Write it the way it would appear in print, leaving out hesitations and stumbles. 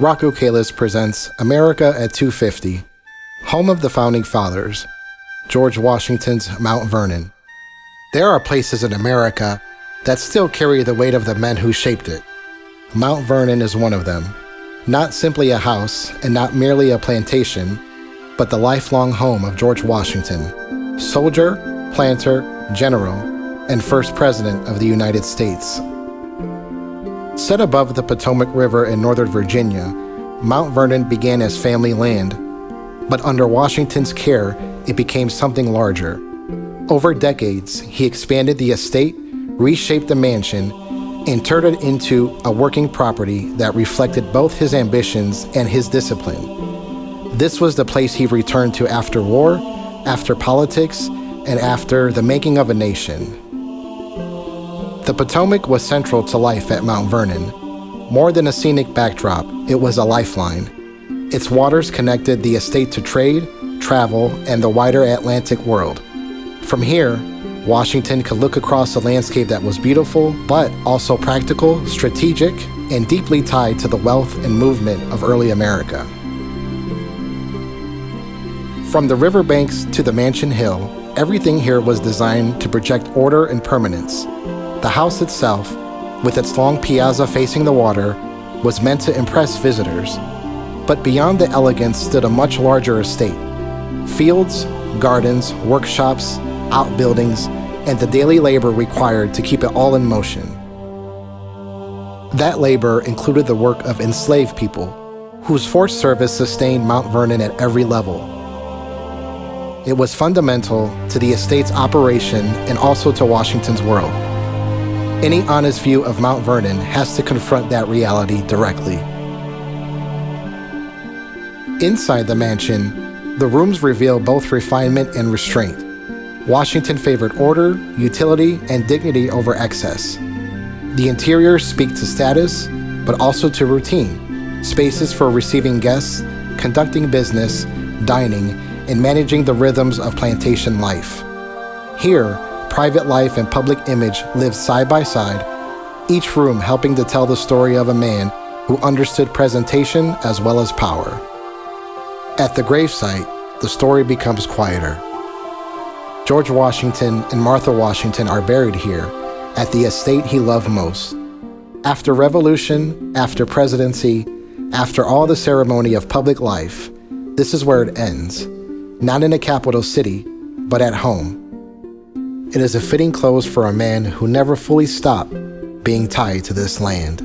Rocco Kalas Presents America at 250, home of the Founding Fathers, George Washington's Mount Vernon. There are places in America that still carry the weight of the men who shaped it. Mount Vernon is one of them. Not simply a house and not merely a plantation, but the lifelong home of George Washington, soldier, planter, general, and first president of the United States. Set above the Potomac River in Northern Virginia, Mount Vernon began as family land, but under Washington's care, it became something larger. Over decades, he expanded the estate, reshaped the mansion, and turned it into a working property that reflected both his ambitions and his discipline. This was the place he returned to after war, after politics, and after the making of a nation. The Potomac was central to life at Mount Vernon. More than a scenic backdrop, it was a lifeline. Its waters connected the estate to trade, travel, and the wider Atlantic world. From here, Washington could look across a landscape that was beautiful, but also practical, strategic, and deeply tied to the wealth and movement of early America. From the riverbanks to the Mansion Hill, everything here was designed to project order and permanence. The house itself, with its long piazza facing the water, was meant to impress visitors. But beyond the elegance stood a much larger estate. Fields, gardens, workshops, outbuildings, and the daily labor required to keep it all in motion. That labor included the work of enslaved people, whose forced service sustained Mount Vernon at every level. It was fundamental to the estate's operation and also to Washington's world. Any honest view of Mount Vernon has to confront that reality directly. Inside the mansion, the rooms reveal both refinement and restraint. Washington favored order, utility, and dignity over excess. The interiors speak to status, but also to routine, spaces for receiving guests, conducting business, dining, and managing the rhythms of plantation life. Here, private life and public image lived side by side, each room helping to tell the story of a man who understood presentation as well as power. At the gravesite, the story becomes quieter. George Washington and Martha Washington are buried here at the estate he loved most. After revolution, after presidency, after all the ceremony of public life, this is where it ends. Not in a capital city, but at home. It is a fitting close for a man who never fully stopped being tied to this land.